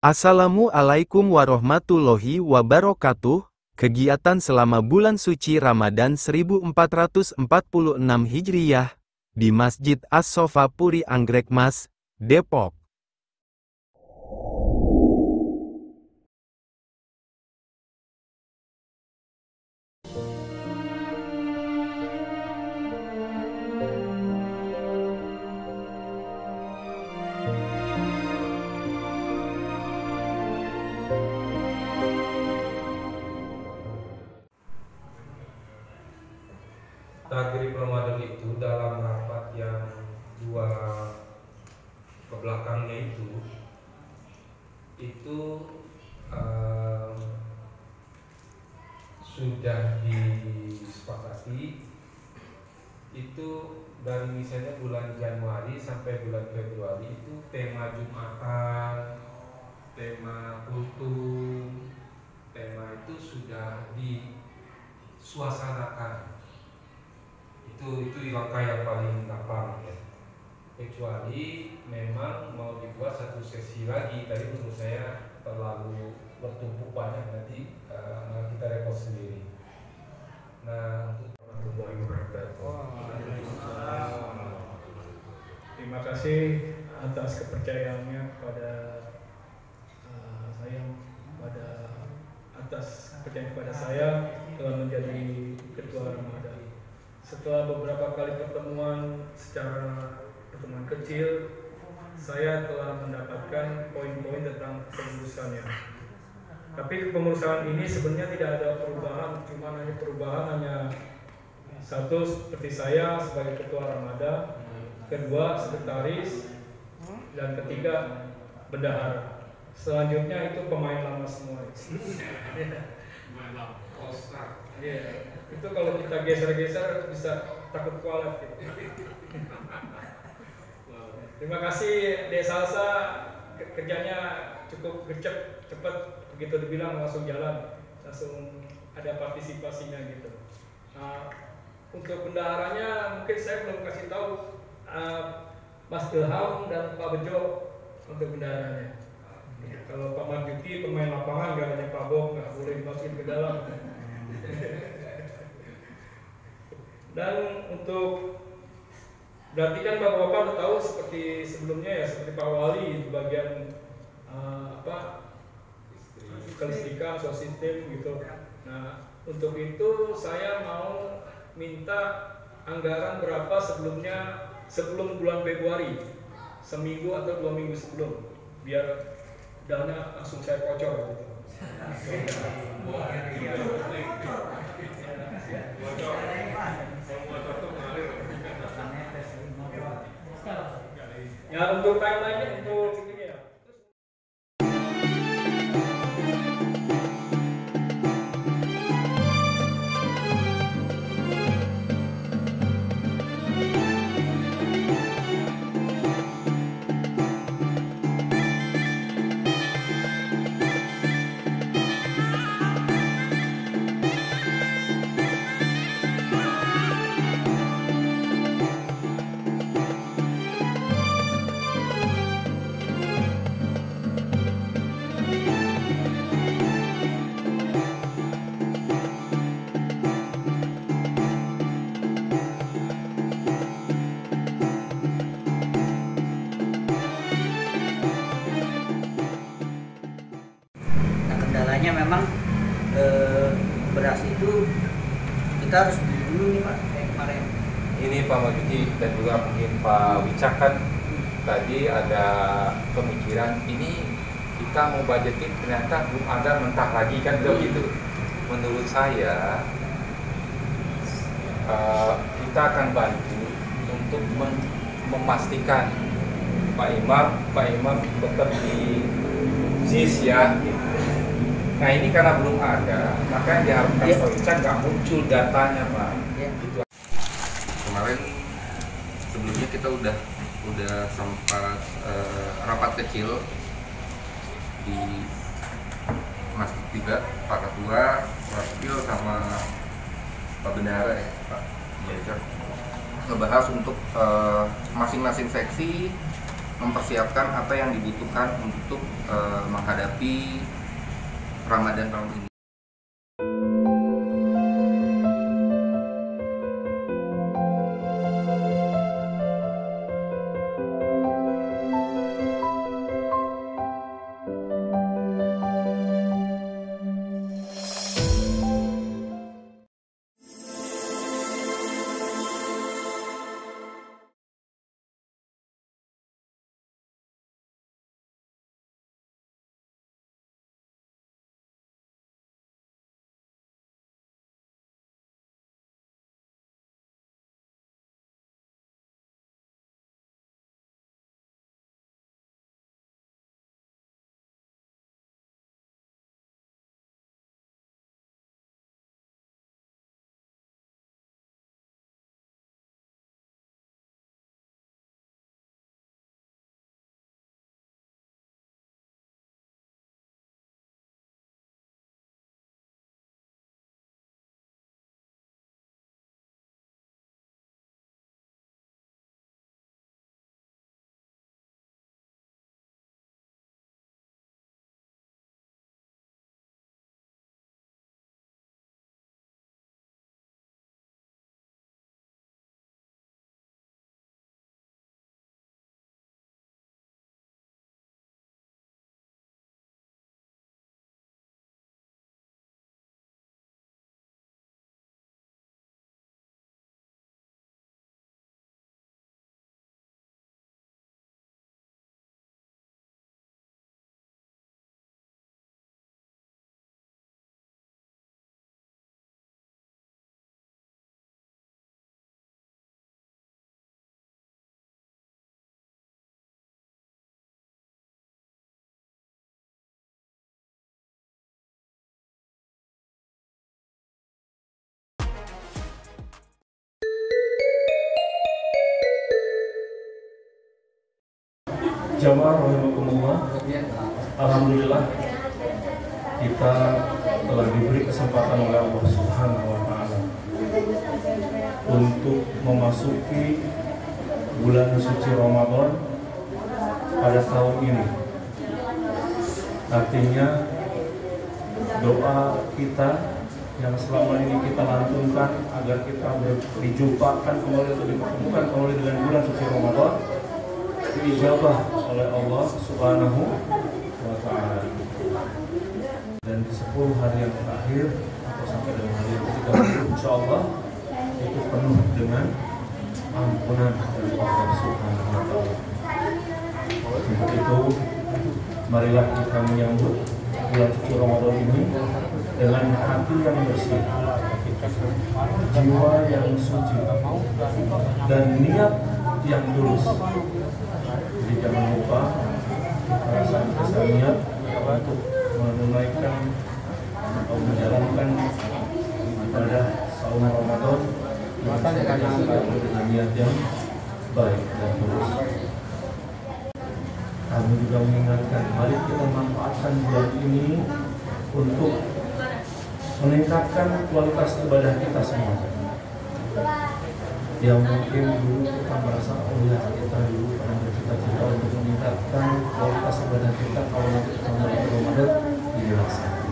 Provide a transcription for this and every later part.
Assalamualaikum warahmatullahi wabarakatuh. Kegiatan selama bulan suci Ramadan 1446 Hijriyah di Masjid As-Sofa Puri Anggrek Mas, Depok. Tagrib Ramadan itu dalam rapat yang dua ke belakangnya itu sudah disepakati itu dari misalnya bulan Januari sampai bulan Februari itu tema Jumatan, tema kultum, tema itu sudah disuasanakan. Itu langkah yang paling gampang ya. Kecuali memang mau dibuat satu sesi lagi, tadi menurut saya terlalu bertumpuk banyak, nanti kita repot sendiri. Nah, untuk terima kasih atas kepercayaannya kepada saya telah menjadi ketua Ramadan. Setelah beberapa kali pertemuan pertemuan kecil, saya telah mendapatkan poin-poin tentang pengurusannya. Tapi pengurusan ini sebenarnya tidak ada perubahan, hanya satu, seperti saya sebagai ketua Ramadan, kedua sekretaris, dan ketiga bendahara. Selanjutnya itu pemain lama semua. Itu kalau kita geser-geser bisa takut kualat gitu. Terima kasih Dek Salsa, kerjanya cukup gercep, cepat, begitu dibilang langsung jalan, langsung ada partisipasinya gitu. Untuk bendaharanya mungkin saya belum kasih tahu, Mas Ilham dan Pak Bejo untuk bendaharanya. Kalau Pak Marjuki pemain lapangan, gak hanya Pak Bob, nggak boleh dimasukin ke dalam. Dan untuk berarti kan bapak-bapak udah tahu seperti sebelumnya ya, seperti Pak Wali di bagian kelistrikan, sound system gitu. Nah, untuk itu saya mau minta anggaran berapa sebelum bulan Februari, seminggu atau 2 minggu sebelum, biar dana langsung saya kocor gitu. Ya, untuk timeline-nya untuk ini ya. Kendalanya memang beras itu kita harus beli dulu nih Pak, kayak kemarin. ini Pak Marjuki dan juga mungkin Pak Wicak kan tadi ada pemikiran ini kita mau budgetin ternyata belum ada, mentah lagi kan begitu. Menurut saya kita akan bantu untuk memastikan Pak Imam tetap di JIS ya. Nah ini karena belum ada, maka yang diharapkan Pak Wicak nggak muncul datanya Pak. Gitu. Kemarin sebelumnya kita udah sempat rapat kecil di Masjid 3, Pak Ketua, Pak Wakil sama Pak Bendahara ya, Pak Wicak, ngebahas untuk masing-masing seksi mempersiapkan apa yang dibutuhkan untuk menghadapi Ramadan tahun ini. Jamaah rahimakumullah, alhamdulillah kita telah diberi kesempatan oleh Allah Subhanahu wa taala untuk memasuki bulan suci Ramadan pada tahun ini. Artinya doa kita yang selama ini kita lantunkan agar kita dijumpakan kembali atau dipertemukan kembali dengan bulan suci Ramadan diijabah oleh Allah Subhanahu wa taala. Dan di 10 hari yang terakhir atau sampai dengan hari yang ke-30 insyaallah itu penuh dengan ampunan dari Allah Subhanahu wa taala. Untuk itu marilah kita menyambut bulan suci Ramadan ini dengan hati yang bersih, jiwa yang suci, dan niat yang tulus. Jadi jangan lupa kita niat untuk menunaikan atau menjalankan ibadah saum Ramadan dengan niat yang baik dan tulus. Kami juga mengingatkan, mari kita manfaatkan bulan ini untuk meningkatkan kualitas ibadah kita semua. Yang mungkin dulu kita merasa, oh ya kita dulu pernah bercita-cita untuk meningkatkan kualitas ibadah kita kalau nanti kita mulai Ramadan dilaksanakan.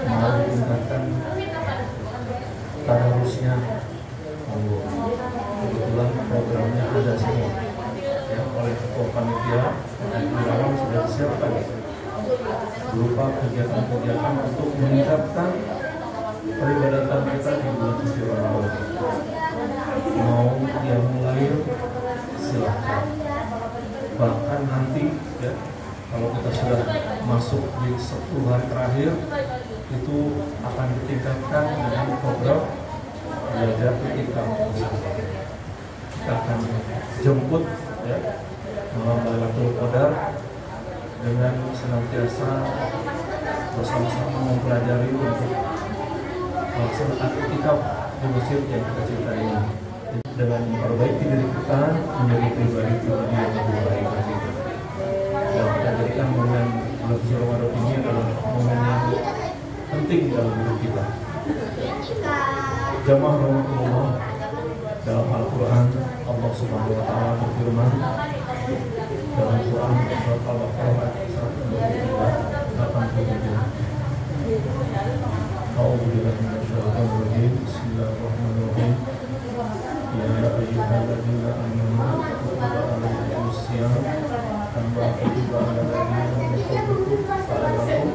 Mau ditingkatkan tadarusnya, kebetulan programnya ada semua ya, oleh ketua panitia dan Irawan sudah disiapkan berupa kegiatan-kegiatan untuk meningkatkan peribadatan kita di bulan suci Ramadan. Mau yang mulai silahkan. Bahkan nanti ya, kalau kita sudah masuk di 10 hari terakhir itu akan ditingkatkan dengan program belajar kita. Kita akan jemput ya malam Lailatul Qadar dengan senantiasa bersama-sama mempelajari untuk melaksanakan itikaf di masjid yang kita cintai ini, dengan memperbaiki diri kita menjadi pribadi-pribadi yang lebih baik lagi. Dan kita jadikan momen bulan suci Ramadan ini adalah momen yang penting dalam hidup kita. Jamaah rahmatullah, dalam Al-Quran Allah Subhanahu wa taala berfirman, dalam Quran surat Al-Baqarah ayat 187. A'udzubillahi minasyaitonir rajim. Bismillahirrahmanirrahim. Ya ayyuhalladzina amanu kutiba alaikumus syiyam kama kutiba alal ladzina min qablikum la'allakum tattaqun.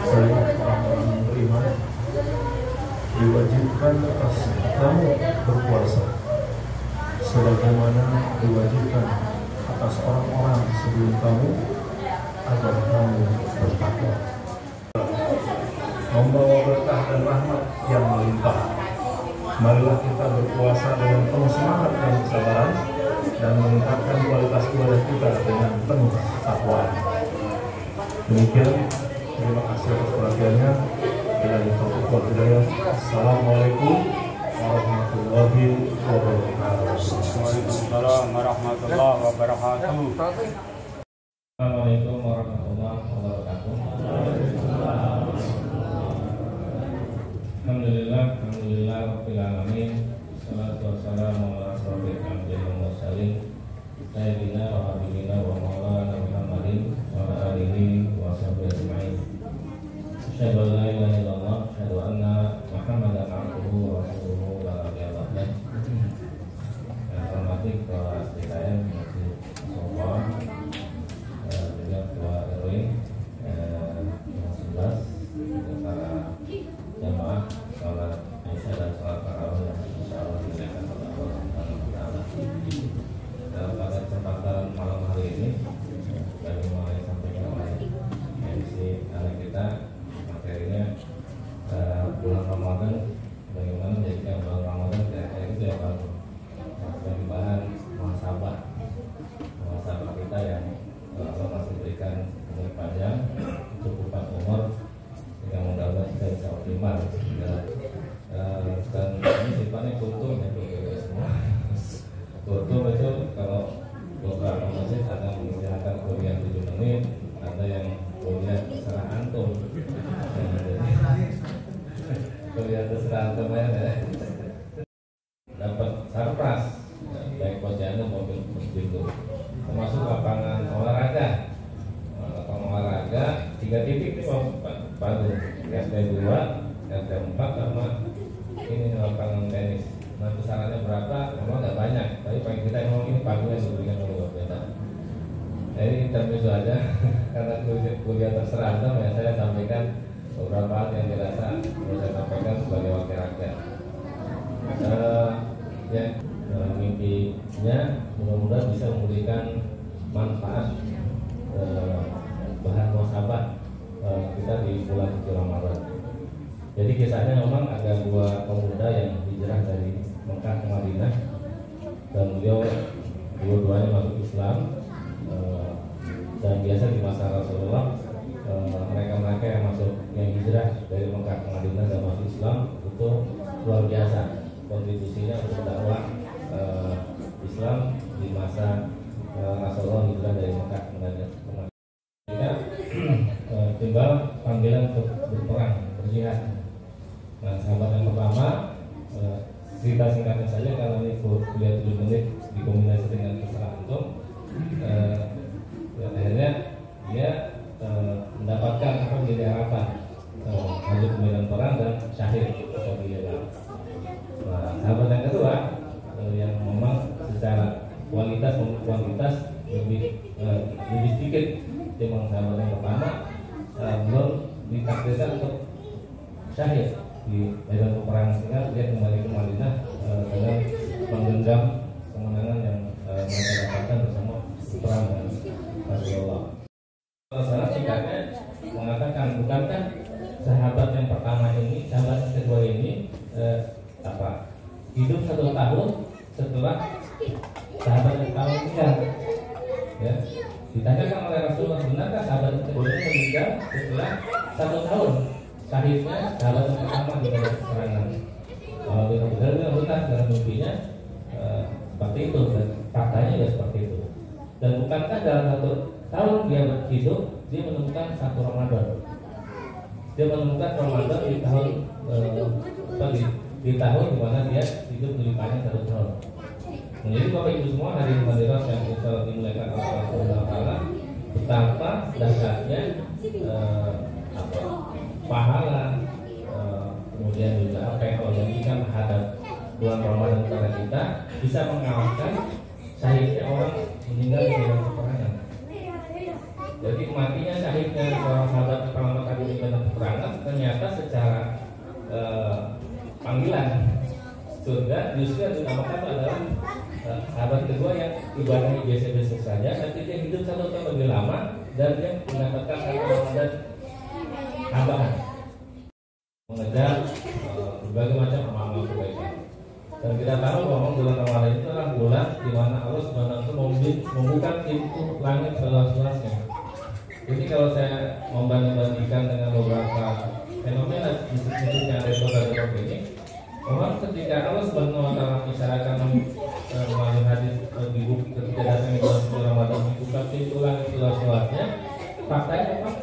Saya orang-orang beriman diwajibkan atas kamu berpuasa sebagaimana diwajibkan atas orang-orang sebelum kamu agar kamu bertakwa. Membawa berkah dan rahmat yang melimpah. Marilah kita berpuasa dengan penuh semangat dan kesabaran dan meningkatkan kualitas ibadah kita dengan penuh ketakwaan. Demikian, terima kasih atas perhatiannya. Assalamualaikum warahmatullahi wabarakatuh. Waalaikumsalam warahmatullahi wabarakatuh. Assalamualaikum warahmatullahi wabarakatuh. Alhamdulillah rabbil alamin. Wassalatu wassalamu ala asrofil anbiya'i wal mursalin sayyidina wa habibina wa maulana Muhammadin wa ala alihi wa sahbihi ajma'in. Asyhadu an la ilaha illallah, asyhadu anna Muhammadan abduhu wa rasuluhu la ilaha illallah. Yang hormati Ketua DKM Masjid Sofa, juga Ketua RW 11, para jamaah sholat Isya dan sholat tarawih yang insyaallah dilakukan oleh Allah Subhanahu wa taala. Pada kesempatan malam hari ini kami mulai sampaikan oleh MC anak kita, materinya bulan Ramadan, bagaimana menjadikan bulan Ramadan kira-kira itu ya Pak, sebagai bahan muhasabah kita yang Allah masih berikan umur panjang, kecukupan umur, sehingga mudah-mudahan kita bisa optimal. Dan ini sifatnya kultur ya semua. Kultur itu kalau beberapa masjid ada mengistilahkan kuliah 7 menit, ada yang kuliah terserah antum. Kuliah terserah antum ya. Dapat sarpras, baik posyandu maupun muslim, termasuk lapangan olahraga. Lapangan olahraga 3 titik di Bandung, RT 2, RT 4 sama ini lapangan tenis. Nah, besarannya berapa? Memang nggak banyak, tapi paling kita memang ini paguynya diberikan oleh pemerintah. Jadi intermezzo aja, karena kuliah terserah ya saya sampaikan beberapa hal yang dirasa perlu saya sampaikan sebagai wakil rakyat. Mimpinya mudah-mudahan bisa memberikan manfaat bahan muhasabah kita di bulan suci Ramadan. Jadi kisahnya memang ada 2 pemuda yang hijrah dari Mekah ke Madinah, dan beliau dua-duanya masuk Islam. Dan biasa di masa Rasulullah mereka-mereka yang masuk, yang hijrah dari Mekah ke Madinah dan masuk Islam itu luar biasa kontribusinya untuk dakwah Islam di masa Rasulullah hijrah dari Mekah ke Madinah. Timbal panggilan untuk berperang, berjihad. Nah, sahabat yang pertama, cerita singkatnya saja karena ini kuliah 7 menit dikombinasi dengan terserah antum. Akhirnya dia mendapatkan apa menjadi harapan, maju ke medan perang dan syahid atau dihilang. Nah, sahabat yang kedua yang memang secara kualitas maupun kuantitas lebih sedikit timbang sahabat yang pertama, belum ditakdirkan untuk syahid di medan peperangan, sehingga dia kembali ke Madinah dengan menggenggam kemenangan yang mereka dapatkan bersama perang dengan Rasulullah. Salah singkatnya mengatakan, bukankah sahabat yang pertama ini, sahabat yang kedua ini hidup 1 tahun setelah sahabat yang pertama meninggal? Ya, ditanyakan oleh Rasulullah, benarkah sahabat yang kedua ini meninggal setelah 1 tahun? Syahidnya sahabat yang pertama di dalam peperangan. Kalau benar-benar benar dalam mimpinya seperti itu, dan faktanya juga seperti itu. Dan bukankah dalam 1 tahun dia hidup, dia menemukan 1 Ramadan. Dia menemukan Ramadan di tahun di tahun di mana dia hidup lebih panjang 1 tahun. Jadi Bapak Ibu semua hari hadirat yang kita dimuliakan Allah Subhanahu wa taala, betapa dahsyatnya pahala kemudian juga apa yang Allah janjikan terhadap bulan Ramadan kepada kita bisa mengalahkan syahidnya orang meninggal di medan peperangan. Jadi kematiannya syahidnya seorang sahabat peperangan tadi di medan peperangan ternyata secara panggilan surga justru yang dinamakan adalah sahabat kedua yang ibadahnya biasa-biasa saja, tapi dia hidup 1 tahun lebih lama dan dia mendapatkan Ramadan tambahan, mengejar berbagai macam amal-amal kebaikan. Dan kita tahu bahwa bulan Ramadan itu adalah bulan di mana Allah Subhanahu wa taala membuka pintu langit seluas-luasnya. Jadi kalau saya membanding-bandingkan dengan beberapa fenomena bisnis yang ada di kota Depok ini, bahwa ketika Allah Subhanahu wa taala bicarakan melalui hadis ketika datang bulan suci Ramadan membuka pintu langit seluas-luasnya, faktanya memang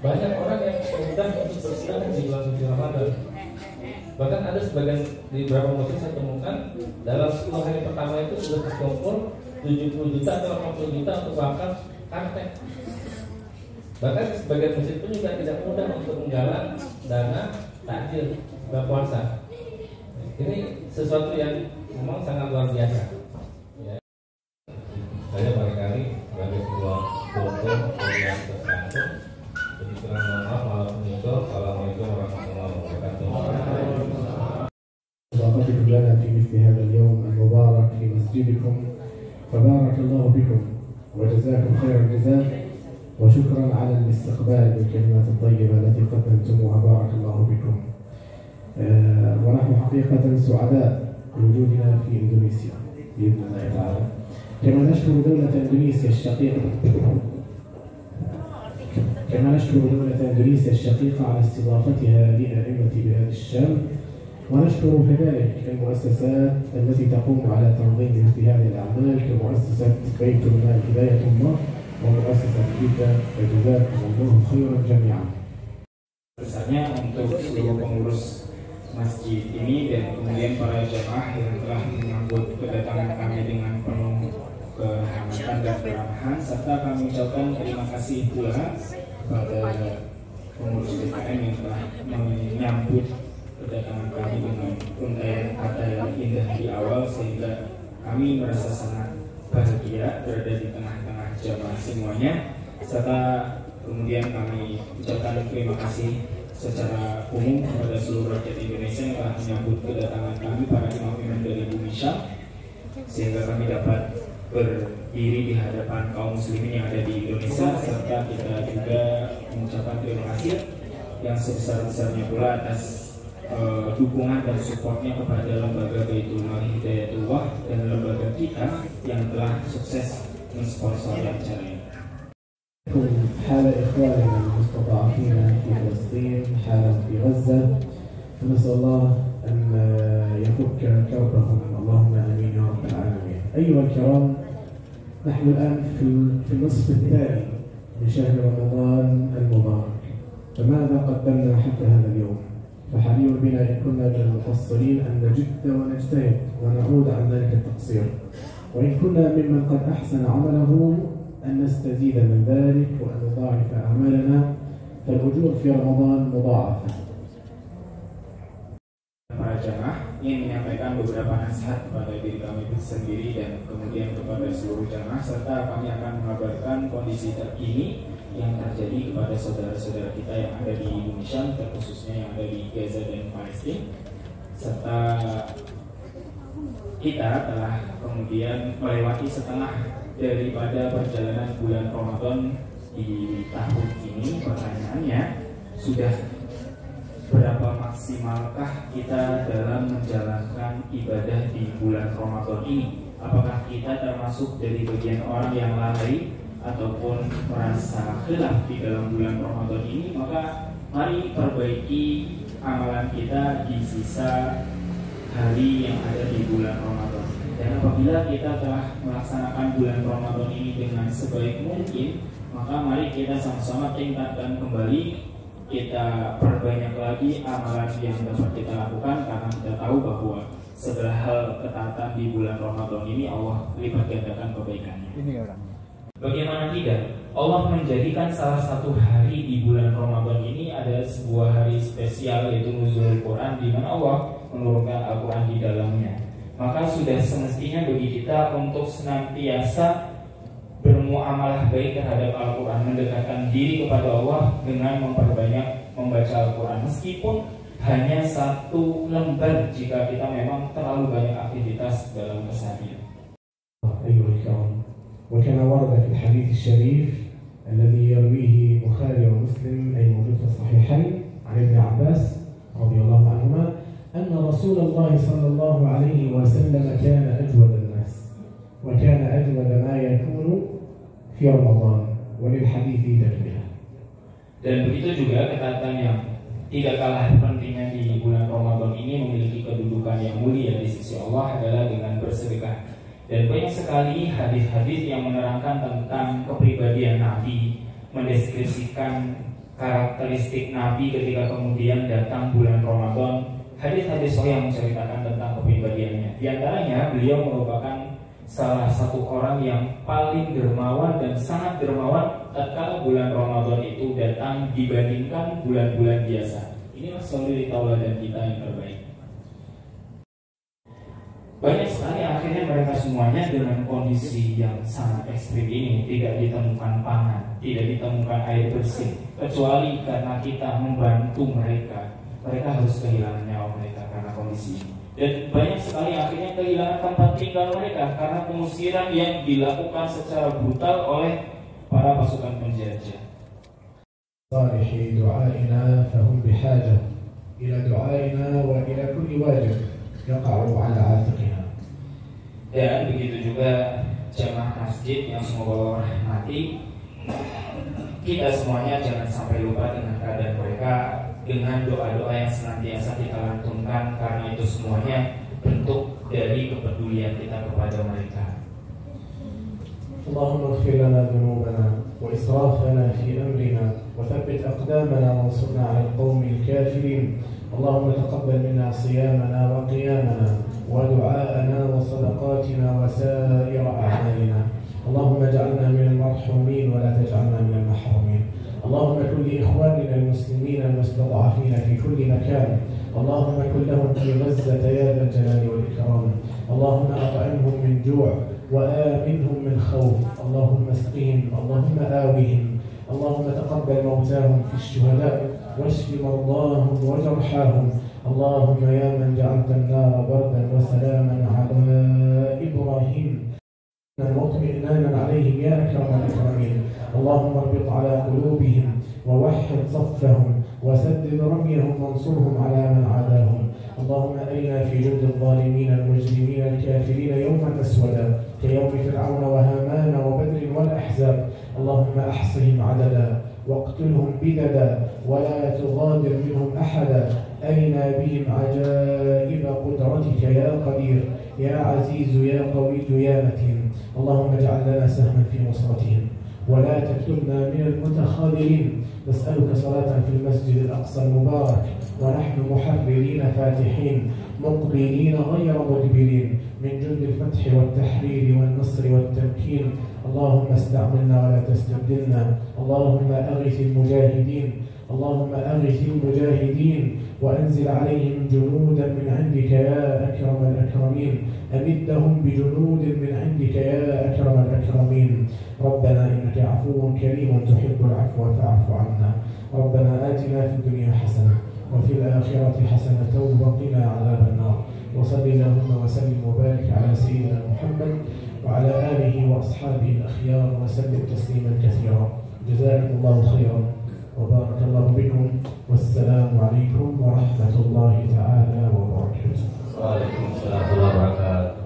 banyak orang yang mudah untuk bersedekah di bulan suci Ramadan. Bahkan ada sebagian di beberapa masjid saya temukan dalam 10 hari pertama itu sudah terkumpul 70 juta atau 80 juta untuk wakaf karpet. Bahkan sebagian masjid pun juga tidak mudah untuk menggalang dana takjil buka puasa. Ini sesuatu yang memang sangat luar biasa. Ya. Saya barangkali sebagai sebuah kultur yang tersangkut. Jadi kurang mohon maaf pemirsa. Assalamualaikum warahmatullahi wabarakatuh. إضافتكم لنا في مثل هذا اليوم المبارك في مسجدكم فبارك الله بكم وجزاكم خير الجزاء وشكرا على الاستقبال بالكلمات الطيبة التي قدمتموها بارك الله بكم. ونحن حقيقة سعداء بوجودنا في إندونيسيا بإذن الله تعالى. كما نشكر دولة إندونيسيا الشقيقة على استضافتها لأئمة بلاد الشام، ونشكر كذلك المؤسسات التي تقوم على تنظيم مثل هذه الأعمال كمؤسسة بيت المال هداية الله ومؤسسة كيتا، فجزاكم الله خيرا جميعا. Besarnya untuk seluruh pengurus masjid ini dan kemudian para jemaah yang telah menyambut kedatangan kami dengan penuh kehangatan dan keramahan, serta kami ucapkan terima kasih pula kepada pengurus BKM yang telah menyambut kedatangan kami dengan untaian kata yang indah di awal, sehingga kami merasa sangat bahagia berada di tengah-tengah jemaah semuanya, serta kemudian kami ucapkan terima kasih secara umum kepada seluruh rakyat Indonesia yang telah menyambut kedatangan kami para imam-imam dari Bumi Syam, sehingga kami dapat berdiri di hadapan kaum muslimin yang ada di Indonesia, serta kita juga mengucapkan terima kasih yang sebesar-besarnya pula atas dukungan dan supportnya kepada lembaga Baitul Mal Hidayatullah dan lembaga kita yang telah sukses mensponsori acara ini. حال إخواننا المستضعفين في فلسطين، حالا في غزة، نسأل الله أن يفك كربهم، اللهم آمين يا رب العالمين. أيها الكرام، نحن الآن في النصف الثاني من شهر رمضان المبارك، فماذا قدمنا حتى هذا اليوم؟ فحري بنا إن كنا من المقصرين أن نجد ونجتهد ونعود عن ذلك التقصير، وإن كنا ممن قد أحسن عمله أن نستزيد من ذلك وأن نضاعف أعمالنا، فالأجور في رمضان مضاعفة. Para jamaah ingin menyampaikan beberapa nasihat kepada diri kami sendiri dan kemudian kepada seluruh jamaah, serta kami akan mengabarkan kondisi terkini yang terjadi kepada saudara-saudara kita yang ada di Bumi Syam, terkhususnya yang ada di Gaza dan Palestina, serta kita telah kemudian melewati setengah daripada perjalanan bulan Ramadan di tahun ini. Pertanyaannya, sudah berapa maksimalkah kita dalam menjalankan ibadah di bulan Ramadan ini? Apakah kita termasuk dari bagian orang yang lalai ataupun merasa khilaf di dalam bulan Ramadan ini? Maka mari perbaiki amalan kita di sisa hari yang ada di bulan Ramadan. Dan apabila kita telah melaksanakan bulan Ramadan ini dengan sebaik mungkin, maka mari kita sama-sama tingkatkan kembali, kita perbanyak lagi amalan yang dapat kita lakukan, karena kita tahu bahwa segala hal ketaatan di bulan Ramadan ini Allah lipat gandakan kebaikannya. Ini orangnya. Bagaimana tidak, Allah menjadikan salah satu hari di bulan Ramadan ini ada sebuah hari spesial, yaitu Nuzulul Quran, di mana Allah menurunkan Al-Quran di dalamnya. Maka sudah semestinya bagi kita untuk senantiasa bermuamalah baik terhadap Al-Quran, mendekatkan diri kepada Allah dengan memperbanyak membaca Al-Quran, meskipun hanya satu lembar jika kita memang terlalu banyak aktivitas dalam keseharian. وكما ورد في الحديث الشريف الذي يرويه البخاري ومسلم أي موجود في الصحيحين عن ابن عباس رضي الله عنهما أن رسول الله صلى الله عليه وسلم كان أجود الناس وكان أجود ما يكون في رمضان وللحديث تكملة. Dan begitu juga ketaatan yang tidak kalah pentingnya di bulan Ramadan ini memiliki kedudukan yang mulia di sisi Allah adalah dengan bersedekah. Dan banyak sekali hadis-hadis yang menerangkan tentang kepribadian Nabi, mendeskripsikan karakteristik Nabi ketika kemudian datang bulan Ramadan. Hadis-hadis yang menceritakan tentang kepribadiannya. Di antaranya beliau merupakan salah satu orang yang paling dermawan dan sangat dermawan tatkala bulan Ramadan itu datang dibandingkan bulan-bulan biasa. Inilah suri tauladan kita yang terbaik. Banyak sekali akhirnya mereka semuanya dengan kondisi yang sangat ekstrim ini tidak ditemukan pangan, tidak ditemukan air bersih, kecuali karena kita membantu mereka. Mereka harus kehilangan nyawa mereka karena kondisi ini. Dan banyak sekali akhirnya kehilangan tempat tinggal mereka karena pengusiran yang dilakukan secara brutal oleh para pasukan penjajah. صالح دعائنا فهم بحاجة إلى دعائنا وإلى كل واجب يقع على عاتقنا. Dan begitu juga jamaah masjid yang semoga Allah rahmati, kita semuanya jangan sampai lupa dengan keadaan mereka, dengan doa-doa yang senantiasa kita lantunkan, karena itu semuanya bentuk dari kepedulian kita kepada mereka. اللهم اغفر لنا ذنوبنا وإسرافنا في أمرنا وثبت أقدامنا وانصرنا على القوم الكافرين. اللهم تقبل منا صيامنا وقيامنا ودعاءنا وصدقاتنا وسائر أعمالنا. اللهم اجعلنا من المرحومين ولا تجعلنا من المحرومين. اللهم كن لإخواننا المسلمين المستضعفين في كل مكان. اللهم كن لهم في غزة يا ذا الجلال والإكرام. اللهم أطعمهم من جوع وآمنهم من خوف. اللهم اسقهم، اللهم آوهم. اللهم تقبل موتاهم في الشهداء واشف مرضاهم وجرحاهم. اللهم يا من جعلت النار بردا وسلاما على إبراهيم واطمئنانا عليهم يا أكرم الأكرمين. اللهم اربط على قلوبهم ووحد صفهم وسدد رميهم وانصرهم على من عاداهم. اللهم أرنا في جند الظالمين المجرمين الكافرين يوما أسودا كيوم فرعون وهامان وبدر والأحزاب. اللهم أحصهم عددا واقتلهم بددا ولا تغادر منهم أحدا. أرنا بهم عجائب قدرتك يا قدير يا عزيز يا قوي يا متين. اللهم اجعل لنا سهما في نصرتهم ولا تكتبنا من المتخاذلين. نسألك صلاة في المسجد الأقصى المبارك ونحن محررين فاتحين مقبلين غير مدبرين من جند الفتح والتحرير والنصر والتمكين. اللهم استعملنا ولا تستبدلنا. اللهم أغث المجاهدين. اللهم أغث المجاهدين وأنزل عليهم جنودا من عندك يا أكرم الأكرمين. أمدهم بجنود من عندك يا أكرم الأكرمين. ربنا إنك عفو كريم تحب العفو فاعف عنا. ربنا آتنا في الدنيا حسنة وفي الآخرة حسنة وقنا عذاب النار. وصل اللهم وسلم وبارك على سيدنا محمد وعلى آله وأصحابه الأخيار وسلم تسليما كثيرا. جزاكم الله خيرا وبارك الله بكم والسلام عليكم ورحمة الله تعالى وبركاته. وعليكم السلام ورحمة الله وبركاته.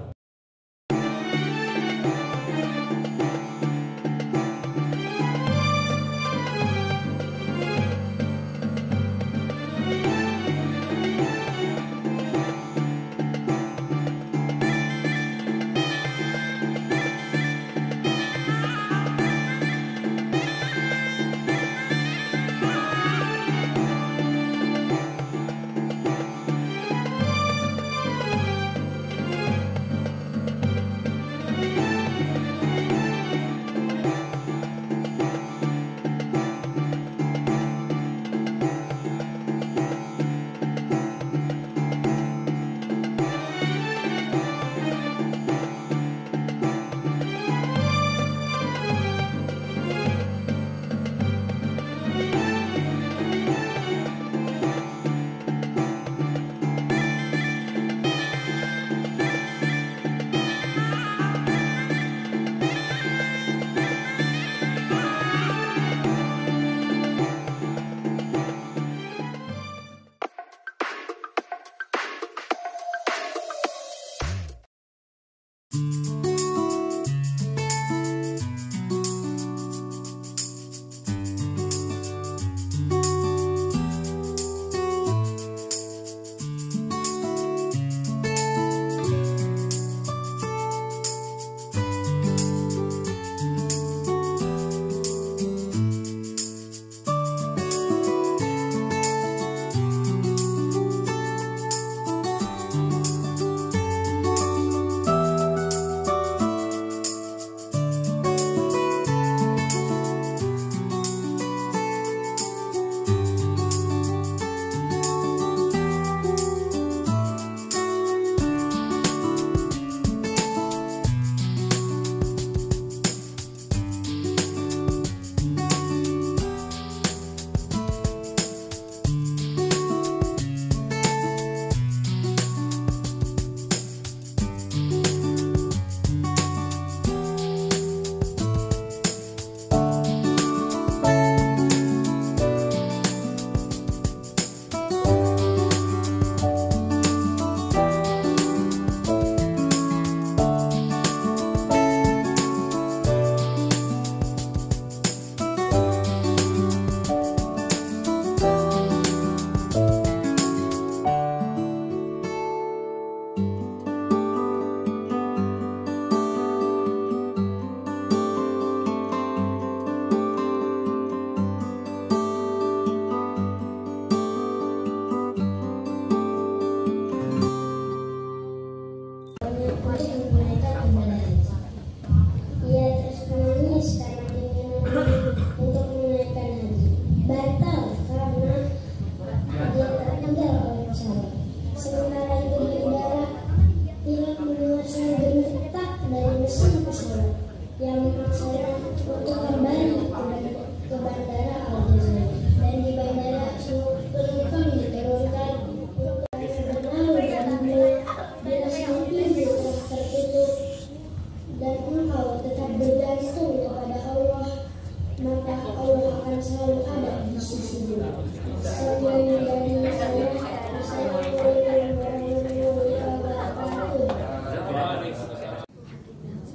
selalu ada di sisinya. Sekian dari saya. Assalamualaikum warahmatullahi wabarakatuh.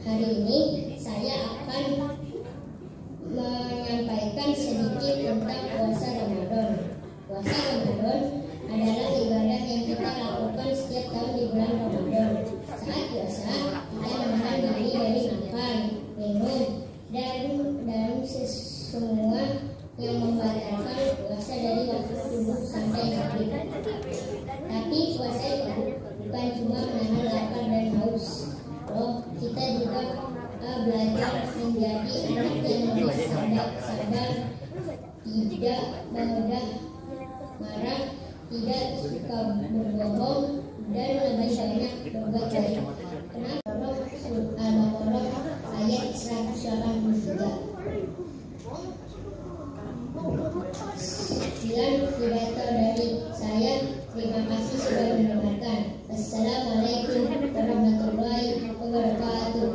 Hari ini saya akan menyampaikan sedikit tentang puasa Ramadan. Puasa Ramadan adalah ibadah yang kita lakukan setiap tahun di bulan Ramadan. Saat puasa, kita menahan diri dari makan, minum, dan semua yang membatalkan puasa dari waktu subuh sampai maghrib. Tapi puasa itu bukan cuma menahan lapar dan haus. Loh, kita juga belajar menjadi anak yang lebih sabar, tidak mudah marah, tidak suka berbohong, dan lebih banyak berbuat baik. Kenapa? Al-Baqarah ayat 183. Sekian pidato dari saya. Terima kasih sudah mendengarkan. Assalamualaikum warahmatullahi wabarakatuh.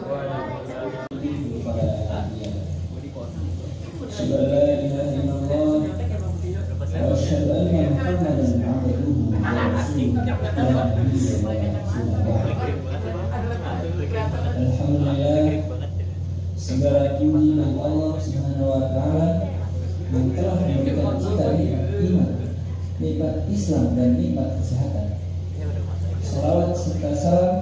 Alhamdulillah, segala puji bagi Allah Subhanahu wa Ta'ala yang telah memberikan kita nikmat iman, nikmat Islam, dan nikmat kesehatan. Salawat serta salam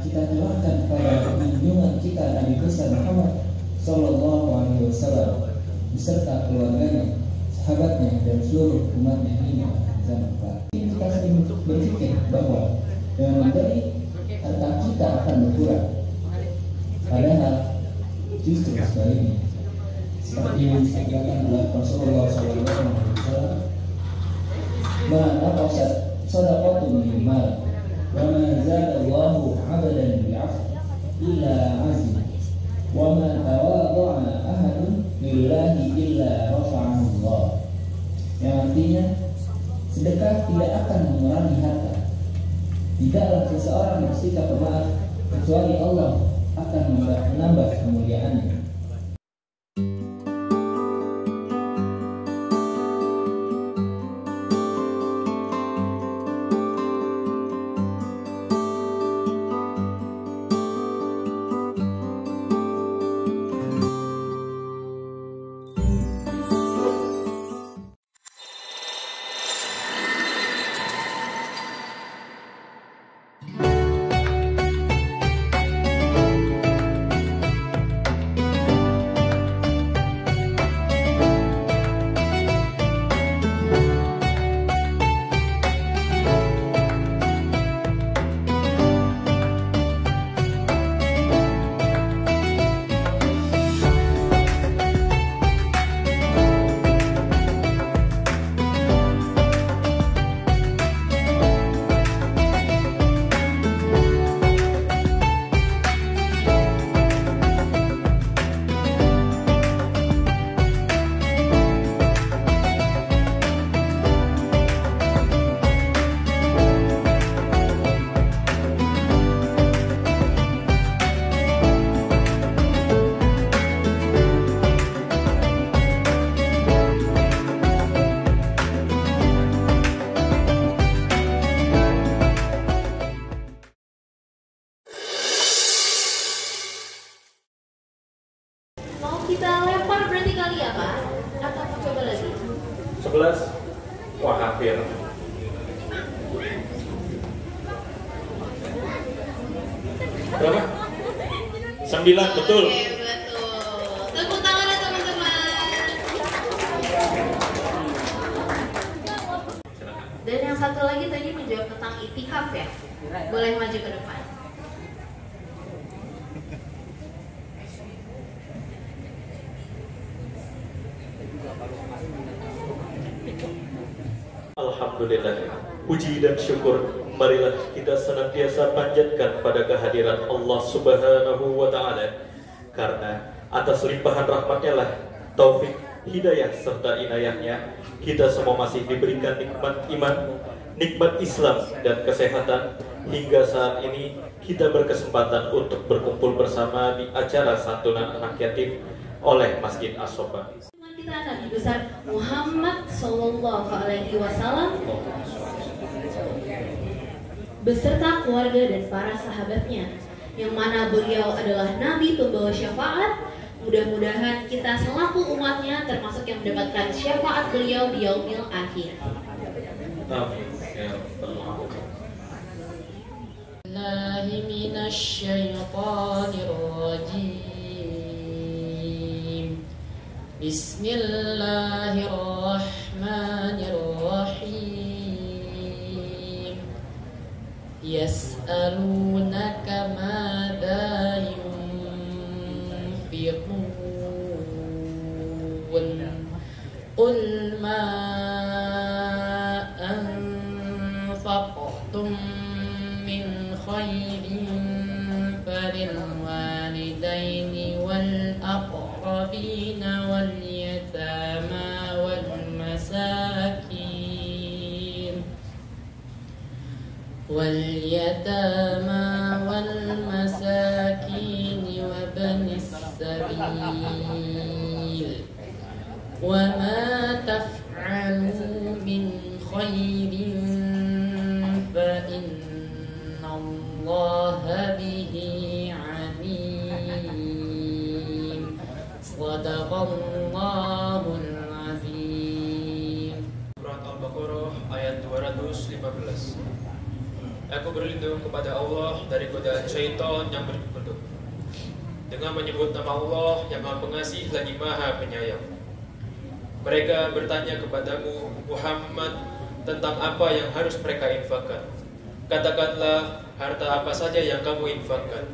kita curahkan pada junjungan kita Nabi besar Muhammad Sallallahu Alaihi Wasallam beserta keluarganya, sahabatnya, dan seluruh umatnya hingga zaman kelak. Kita sering berpikir bahwa dengan memberi harta kita akan berkurang, padahal justru sebaliknya. Seperti yang disebutkan oleh Rasulullah SAW, "Man sadaqatu min mal, wa ma zadallahu 'abdan bi'af illa 'azim, wa ma tawadha'a ahadun lillahi illa rafa'ahu Allah." Yang artinya, sedekah tidak akan mengurangi harta. Tidaklah seseorang bersikap pemaaf kecuali Allah akan menambah kemuliaannya. Kita lempar berarti kali ya Pak? Atau mau coba lagi? 11. Wah hampir. Berapa? 9, betul. Oke, betul. Tepuk tangan ya teman-teman. Dan yang satu lagi tadi menjawab tentang itikaf ya. Boleh maju ke depan. Alhamdulillah, puji dan syukur marilah kita senantiasa panjatkan pada kehadiran Allah Subhanahu wa Ta'ala, karena atas limpahan rahmatnya lah, taufik, hidayah serta inayahnya, kita semua masih diberikan nikmat iman, nikmat Islam dan kesehatan. Hingga saat ini kita berkesempatan untuk berkumpul bersama di acara santunan anak yatim oleh Masjid As-Sofa. kita Nabi besar Muhammad Sallallahu Alaihi Wasallam beserta keluarga dan para sahabatnya, yang mana beliau adalah Nabi pembawa syafaat. Mudah-mudahan kita selaku umatnya termasuk yang mendapatkan syafaat beliau di yaumil akhir. Billahi minasy syaithanir rajim. Bismillahirrahmanirrahim. Yas'alunaka madza yunfiqun qul ma anfaqtum min khairin falil walidaini wal aqrabina wal yatama wal masakin واليتامى والمساكين وابن السبيل وما تفعلوا من خير فإن الله به عليم صدق الله العظيم. Surat Al-Baqarah ayat 215. Aku berlindung kepada Allah dari godaan syaitan yang berkedok, dengan menyebut nama Allah yang Maha Pengasih lagi Maha Penyayang. Mereka bertanya kepadamu Muhammad tentang apa yang harus mereka infakkan. Katakanlah, harta apa saja yang kamu infakkan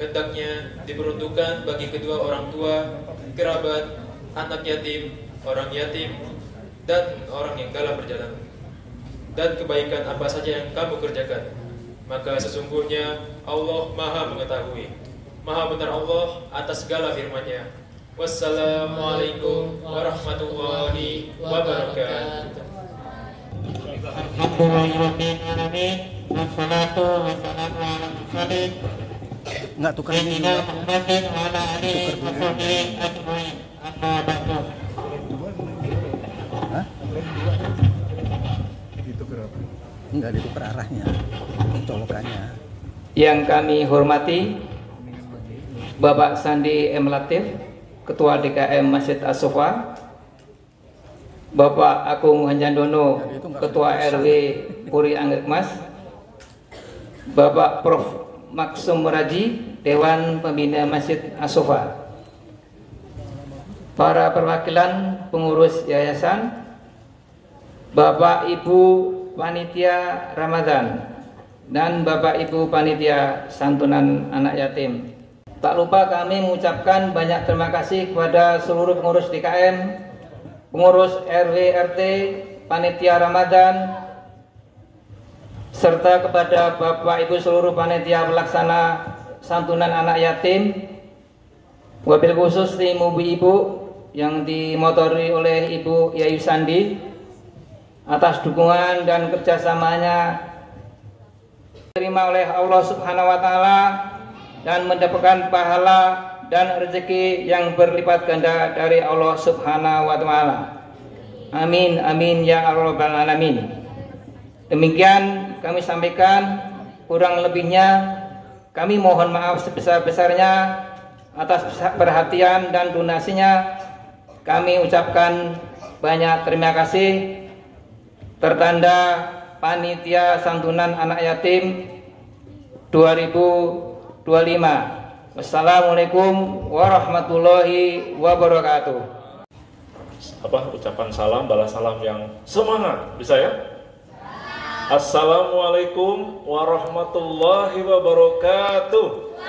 hendaknya diperuntukkan bagi kedua orang tua, kerabat, anak yatim, orang yatim, dan orang yang dalam perjalanan. Dan kebaikan apa saja yang kamu kerjakan, maka sesungguhnya Allah Maha mengetahui. Maha benar Allah atas segala firman-Nya. Wassalamualaikum warahmatullahi wabarakatuh. Enggak tukar ini juga. Hah? Enggak ditukar arahnya, colokannya. Yang kami hormati Bapak Sandi M. Latif, Ketua DKM Masjid As-Sofa, Bapak Agung Hanjandono, Ketua RW Puri Anggrek Mas, Bapak Prof. Maksum Muraji, Dewan Pembina Masjid As-Sofa, para perwakilan pengurus yayasan, Bapak Ibu Panitia Ramadan, dan Bapak Ibu Panitia Santunan Anak Yatim. Tak lupa kami mengucapkan banyak terima kasih kepada seluruh pengurus DKM, pengurus RW RT, Panitia Ramadan, serta kepada Bapak Ibu seluruh panitia pelaksana Santunan Anak Yatim, wabil khusus tim ibu-ibu yang dimotori oleh Ibu Yayu Sandi atas dukungan dan kerjasamanya, diterima oleh Allah Subhanahu wa Ta'ala dan mendapatkan pahala dan rezeki yang berlipat ganda dari Allah Subhanahu wa Ta'ala. Amin amin ya rabbal alamin. Demikian kami sampaikan, kurang lebihnya kami mohon maaf sebesar-besarnya atas perhatian dan donasinya. Kami ucapkan banyak terima kasih. Tertanda Panitia Santunan Anak Yatim 2025. Wassalamualaikum warahmatullahi wabarakatuh. Ucapan salam, balas salam yang semangat, bisa ya? Assalamualaikum warahmatullahi wabarakatuh.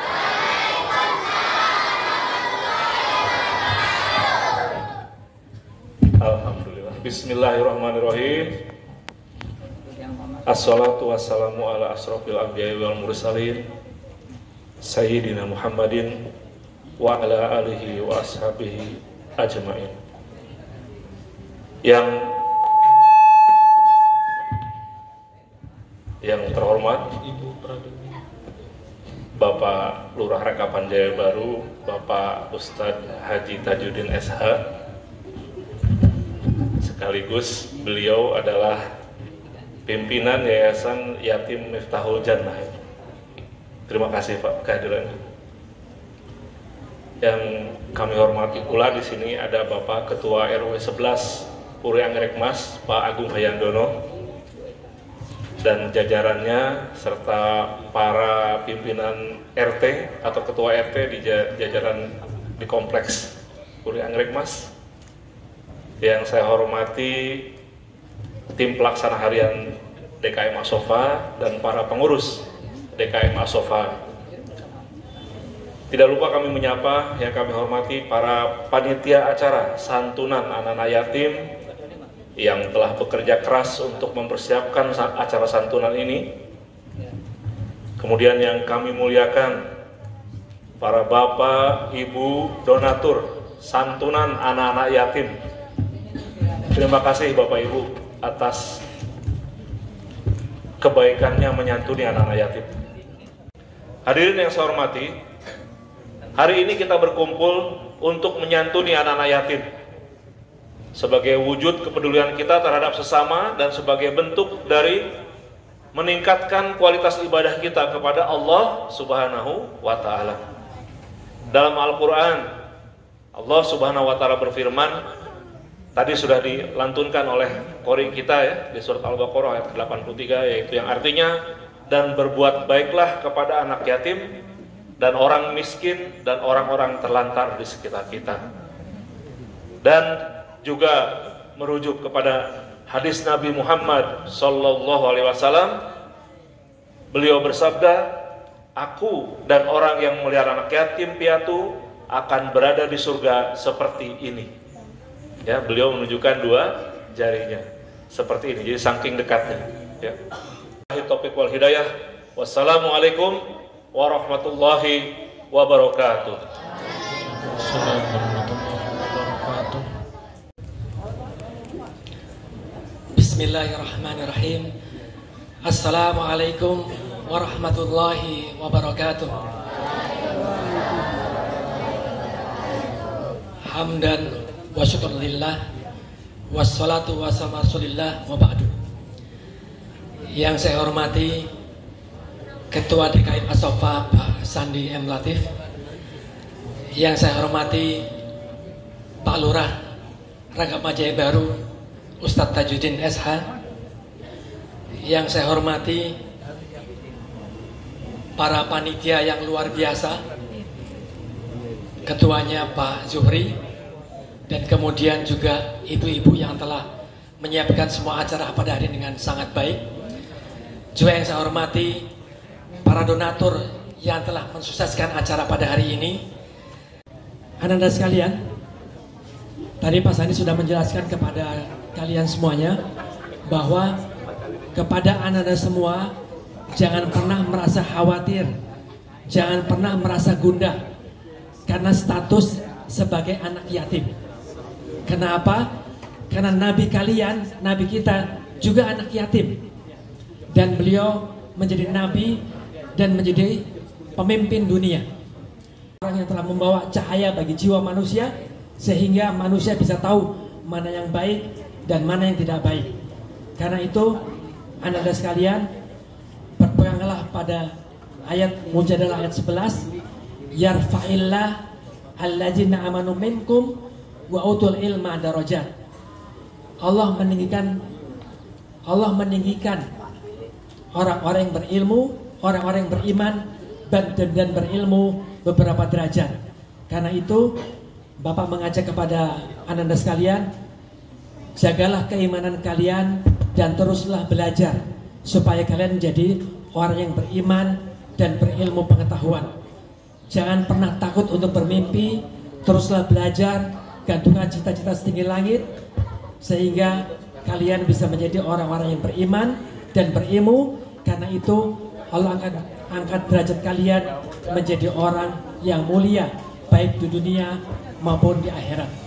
Alhamdulillah. Bismillahirrahmanirrahim. Assalatu wassalamu ala asrofil anbiya'i wal mursalin Sayyidina Muhammadin wa ala alihi wa ashabihi ajma'in. Yang terhormat Bapak Lurah Rekapan Jaya Baru, Bapak Ustadz Haji Tajuddin SH, sekaligus beliau adalah pimpinan Yayasan Yatim Miftahul Jannah. Terima kasih Pak kehadiran. Yang kami hormati pula di sini ada Bapak Ketua RW 11 Puri Anggrek Mas, Pak Agung Hayandono, dan jajarannya serta para pimpinan RT atau ketua RT di jajaran di kompleks Puri Anggrek Mas. Yang saya hormati tim pelaksana harian DKM Asofa dan para pengurus DKM Asofa. Tidak lupa kami menyapa yang kami hormati para panitia acara santunan anak-anak yatim yang telah bekerja keras untuk mempersiapkan acara santunan ini. Kemudian yang kami muliakan para bapak, ibu, donatur santunan anak-anak yatim. Terima kasih Bapak Ibu atas kebaikannya menyantuni anak-anak yatim. Hadirin yang saya hormati, hari ini kita berkumpul untuk menyantuni anak-anak yatim sebagai wujud kepedulian kita terhadap sesama dan sebagai bentuk dari meningkatkan kualitas ibadah kita kepada Allah Subhanahu wa Ta'ala. Dalam Al-Quran, Allah Subhanahu wa Ta'ala berfirman, tadi sudah dilantunkan oleh qori kita ya di surat Al-Baqarah ayat 83, yaitu yang artinya, dan berbuat baiklah kepada anak yatim dan orang miskin dan orang-orang terlantar di sekitar kita. Dan juga merujuk kepada hadis Nabi Muhammad sallallahu alaihi wasallam, beliau bersabda, aku dan orang yang melihara anak yatim piatu akan berada di surga seperti ini. Ya, beliau menunjukkan dua jarinya seperti ini, jadi saking dekatnya. Ya. Taufiq wal hidayah. Wassalamualaikum warahmatullahi wabarakatuh. Bismillahirrahmanirrahim. Assalamualaikum warahmatullahi wabarakatuh. Hamdan wa syukurillah wassalatu wassalamu rasulillah wa ba'du. Yang saya hormati Ketua DKM Asofa Pak Sandi M. Latif, yang saya hormati Pak Lurah Rangkap Majaya Baru Ustadz Tajuddin SH, yang saya hormati para panitia yang luar biasa, ketuanya Pak Zuhri, dan kemudian juga ibu-ibu yang telah menyiapkan semua acara pada hari ini dengan sangat baik. Juga yang saya hormati para donatur yang telah mensukseskan acara pada hari ini. Ananda sekalian, tadi Pak Sandi sudah menjelaskan kepada kalian semuanya bahwa kepada Ananda semua, jangan pernah merasa khawatir, jangan pernah merasa gundah karena status sebagai anak yatim. Kenapa? Karena Nabi kalian, Nabi kita juga anak yatim, dan beliau menjadi Nabi dan menjadi pemimpin dunia, orang yang telah membawa cahaya bagi jiwa manusia, sehingga manusia bisa tahu mana yang baik dan mana yang tidak baik. Karena itu, Anda sekalian, berpeganglah pada ayat Mujadalah ayat 11, yarfa'illah alladzina amanu minkum wa utul ilma darajat. Allah meninggikan orang-orang yang berilmu, orang-orang yang beriman dan berilmu beberapa derajat. Karena itu Bapak mengajak kepada Ananda sekalian, jagalah keimanan kalian dan teruslah belajar supaya kalian menjadi orang yang beriman dan berilmu pengetahuan. Jangan pernah takut untuk bermimpi, teruslah belajar, gantungkan cita-cita setinggi langit, sehingga kalian bisa menjadi orang-orang yang beriman dan berilmu. Karena itu Allah akan angkat derajat kalian menjadi orang yang mulia, baik di dunia maupun di akhirat.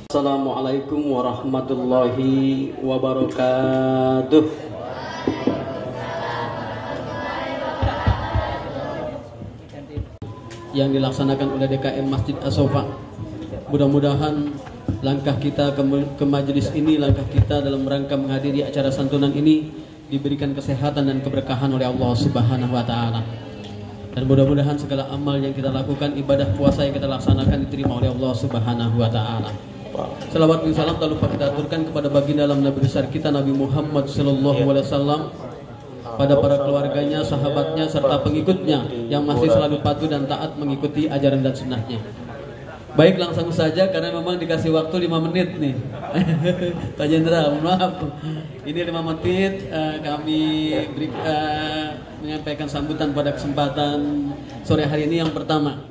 Assalamualaikum warahmatullahi wabarakatuh. Yang dilaksanakan oleh DKM Masjid Asofa, mudah-mudahan langkah kita ke majelis ini, langkah kita dalam rangka menghadiri acara santunan ini diberikan kesehatan dan keberkahan oleh Allah Subhanahu wa taala. Dan mudah-mudahan segala amal yang kita lakukan, ibadah puasa yang kita laksanakan diterima oleh Allah Subhanahu wa taala. Salawat dan salam tak lupa kita aturkan kepada baginda dalam Nabi besar kita Nabi Muhammad sallallahu alaihi wasallam, pada para keluarganya, sahabatnya serta pengikutnya yang masih selalu patuh dan taat mengikuti ajaran dan sunnahnya. Baik, langsung saja karena memang dikasih waktu 5 menit nih. Pak Jenderal, maaf. Ini 5 menit kami menyampaikan sambutan pada kesempatan sore hari ini. Yang pertama,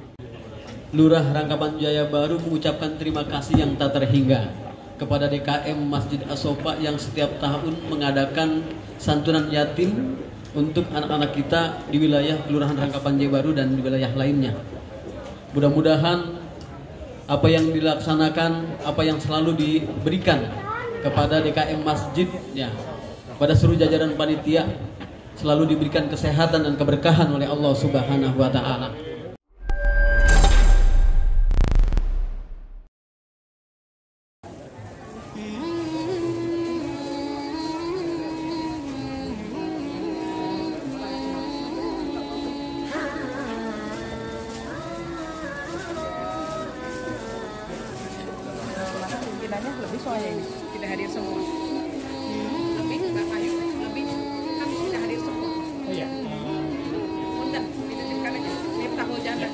Lurah Rangkapan Jaya Baru mengucapkan terima kasih yang tak terhingga kepada DKM Masjid As-Sofa yang setiap tahun mengadakan santunan yatim untuk anak-anak kita di wilayah Kelurahan Rangkapan Jaya Baru dan di wilayah lainnya. Mudah-mudahan apa yang dilaksanakan, apa yang selalu diberikan kepada DKM Masjid ya, pada seluruh jajaran panitia selalu diberikan kesehatan dan keberkahan oleh Allah Subhanahu wa taala. Lebih soalnya ini tidak hadir semua. Lebih Bapak Ayu, lebih kami tidak hadir semua. Oh iya. Punten, dititipkan aja. Ini tahu janda.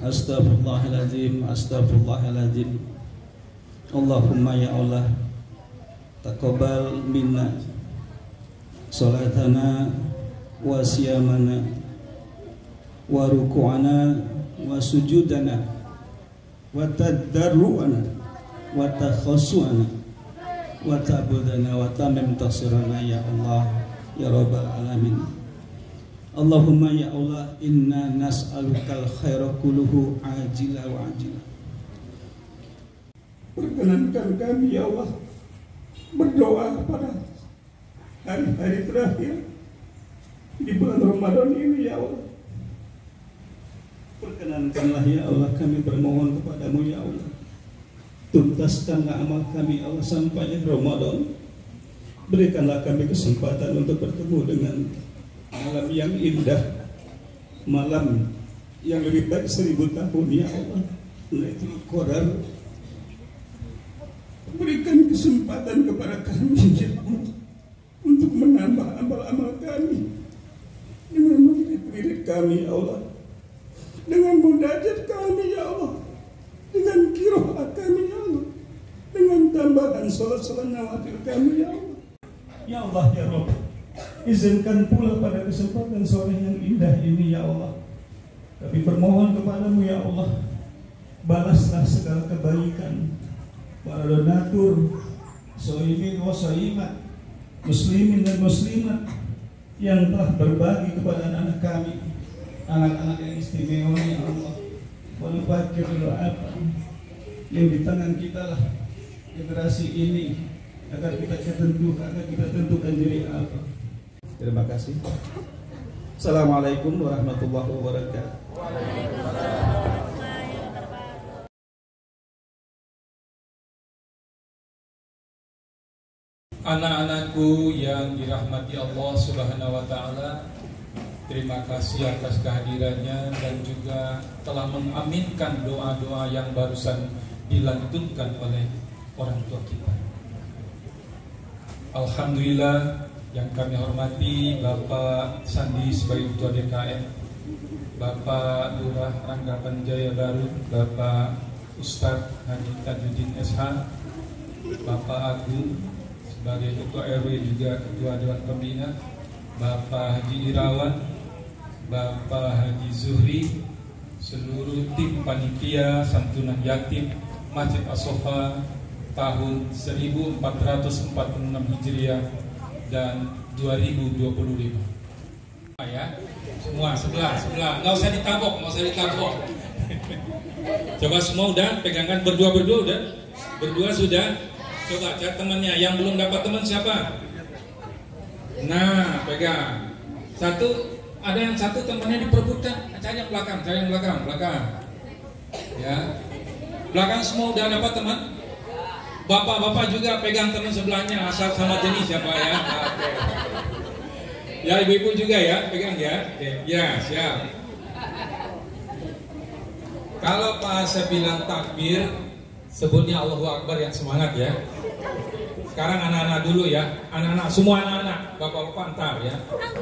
Astaghfirullahaladzim, astaghfirullahaladzim. Allahumma ya Allah, taqabbal minna salatana wa siyamana wa ruku'ana wa sujudana wa tadarru'ana wa takhassu'ana wa ta'budana wa tamim tasirana ya Allah ya Rabbal Alamin. Allahumma ya Allah, inna nas'alukal khaira kulluhu ajila wa ajila. Perkenankan kami ya Allah berdoa pada hari-hari terakhir di bulan Ramadan ini ya Allah. Perkenankanlah ya Allah kami bermohon kepadamu ya Allah, tuntaskanlah amal kami Allah sampai Ramadan. Berikanlah kami kesempatan untuk bertemu dengan malam yang indah, malam yang lebih baik 1000 tahun ya Allah. Lailatul Qadar, berikan kesempatan kepada kami ya Allah, untuk menambah amal-amal kami dengan wirid kami ya Allah, dengan munajat kami ya Allah, dengan qiraat kami ya Allah, dengan tambahan salat-salat nawafil kami ya Allah. Ya Allah ya Rabb, izinkan pula pada kesempatan sore yang indah ini ya Allah, kami bermohon kepadamu ya Allah, balaslah segala kebaikan para donatur, sholimin wa sholimat, muslimin dan muslimat yang telah berbagi kepada anak-anak kami, anak-anak yang istimewa ya Allah. Wal fakirul apa yang di tangan kita lah generasi ini, agar kita tentukan diri apa. Terima kasih. Assalamualaikum warahmatullahi wabarakatuh. Anak-anakku yang dirahmati Allah Subhanahu wa Ta'ala, terima kasih atas kehadirannya dan juga telah mengaminkan doa-doa yang barusan dilantunkan oleh orang tua kita. Alhamdulillah, yang kami hormati Bapak Sandi sebagai Ketua DKM, Bapak Lurah Ranggapan Jaya Baru, Bapak Ustadz Haji Tajuddin SH, Bapak Agung sebagai Ketua RW juga Ketua Dewan Pembina, Bapak Haji Irawan, Bapak Haji Zuhri, seluruh tim panitia santunan yatim Masjid As-Sofa tahun 1446 Hijriah dan 2025. Ya, semua sebelah, nggak usah ditabok. Coba semua udah pegangan berdua udah, berdua sudah. Coba cari temannya, yang belum dapat teman siapa? Nah, pegang. Ada yang satu temannya diperebutkan, cari yang belakang. Ya, belakang semua udah dapat teman. Bapak-bapak juga pegang teman sebelahnya, asal sama jenis ya Pak ya. Oke. Ya ibu-ibu juga ya, pegang ya. Oke. Ya siap. Kalau Pak saya bilang takbir, sebutnya Allahu Akbar yang semangat ya. Sekarang anak-anak dulu ya, anak-anak, semua anak-anak, bapak-bapak antar ya.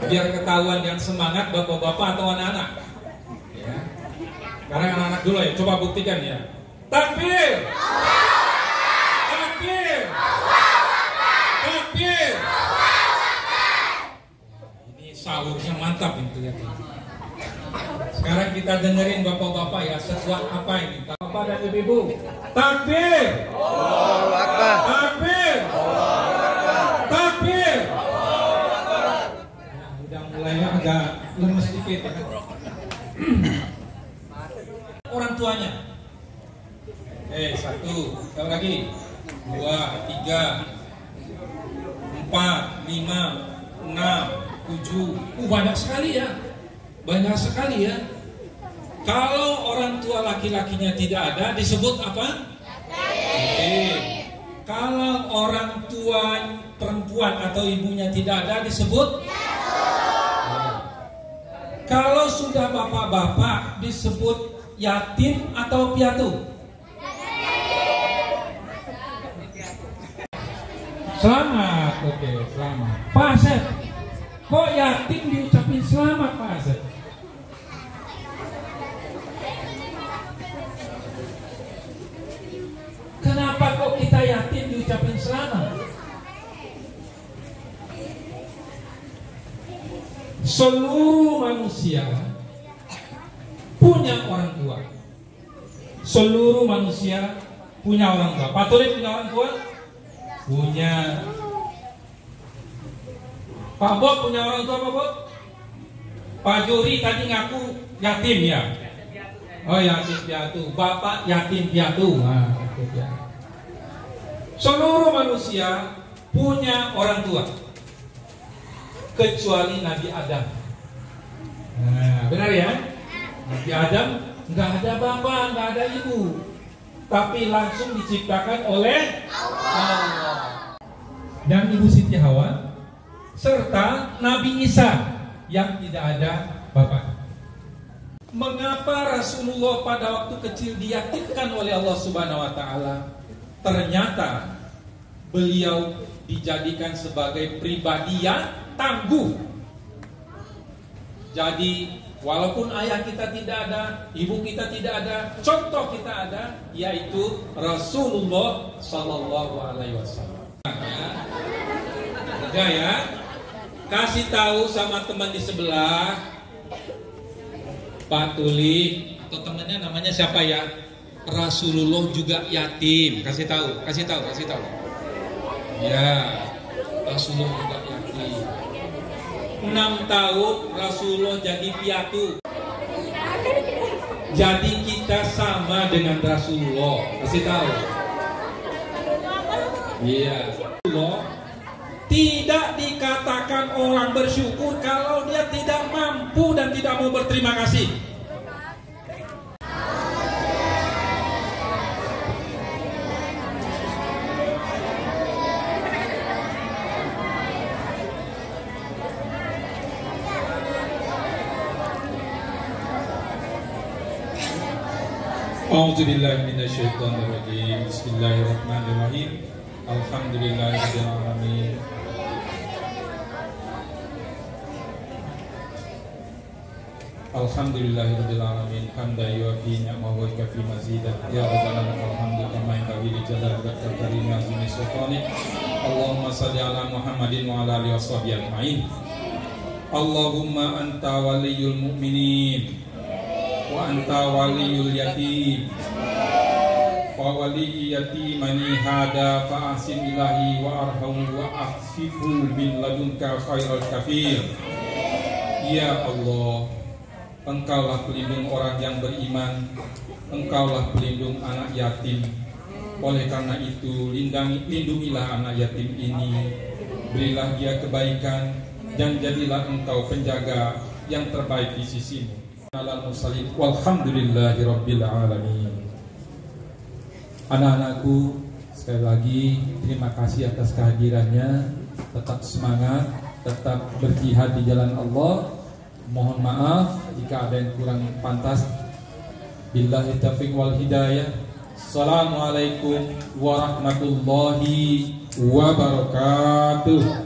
Biar ketahuan yang semangat bapak-bapak atau anak-anak. Ya. Sekarang anak-anak dulu ya, coba buktikan ya. Takbir! Takbir! Takbir! Ini sahurnya mantap itu ya. Sekarang kita dengerin bapak-bapak ya, sekuat apa ini? Bapak dan ibu-ibu, takbir! Allahu Akbar! Takbir! Allahu Akbar! Takbir! Allahu Akbar! Ya, udah mulainya agak lemes sedikit ya. Orang tuanya. 1, sekali lagi. 2, 3, 4, 5, 6, 7. Banyak sekali ya. Banyak sekali ya. Kalau orang tua laki-lakinya tidak ada disebut apa? Yatim. Kalau orang tua perempuan atau ibunya tidak ada disebut yatim. Kalau sudah bapak-bapak disebut yatim atau piatu? Selamat, oke, selamat. Pak Asep, kok yatim diucapin selamat Pak Asep? Kenapa kok kita yatim diucapin selamat? Seluruh manusia punya orang tua. Seluruh manusia punya orang tua. Pak Turi punya orang tua? Punya. Pak Bob punya orang tua Pak Bob? Pak Juri tadi ngaku yatim ya? Oh yatim piatu. Bapak yatim piatu. Nah, seluruh manusia punya orang tua kecuali Nabi Adam. Nah, benar ya? Nabi Adam nggak ada bapak, nggak ada ibu, tapi langsung diciptakan oleh Allah. Dan Ibu Siti Hawa serta Nabi Isa. yang tidak ada bapak. Mengapa Rasulullah pada waktu kecil diyakinkan oleh Allah Subhanahu wa taala? Ternyata beliau dijadikan sebagai pribadi yang tangguh. Jadi walaupun ayah kita tidak ada, ibu kita tidak ada, contoh kita ada, yaitu Rasulullah Sallallahu Alaihi Wasallam. Enggak ya? Kasih tahu sama teman di sebelah, Pak Tuli atau temannya namanya siapa ya? Rasulullah juga yatim. Kasih tahu. Ya, Rasulullah juga yatim. 6 tahun Rasulullah jadi piatu. Jadi kita sama dengan Rasulullah. Kasih tahu. Iya. Rasulullah tidak dikatakan orang bersyukur kalau dia tidak mampu dan tidak mau berterima kasih. A'udzubillahi minasyaitonirrajim. Bismillahirrahmanirrahim. Alhamdulillahirabbil alamin. Alhamdulillahirabbil alamin. Hamdan yuwafi ni'amahu wa yukafi mazidah. Ya rabbana lakal hamdu kama yanbaghi li jalali wajhika al-karim wa 'azimi sultanik. Allahumma shalli ala Muhammadin wa ala alihi washabihi ajmain. Allahumma anta waliyul mu'minin wa anta waliyul yatim fa wali yatimani hada fa ahsin ilahi wa arhamu wa afifu min ladunka khairal kafir. Ya Allah, Engkaulah pelindung orang yang beriman, Engkaulah pelindung anak yatim. Oleh karena itu lindungilah anak yatim ini, berilah dia kebaikan, dan jadilah Engkau penjaga yang terbaik di sisimu. Walhamdulillahirabbil alamin. Anak-anakku, sekali lagi terima kasih atas kehadirannya. Tetap semangat, tetap berjihad di jalan Allah. Mohon maaf jika ada yang kurang pantas. Billahi taufiq wal hidayah. Assalamualaikum warahmatullahi wabarakatuh.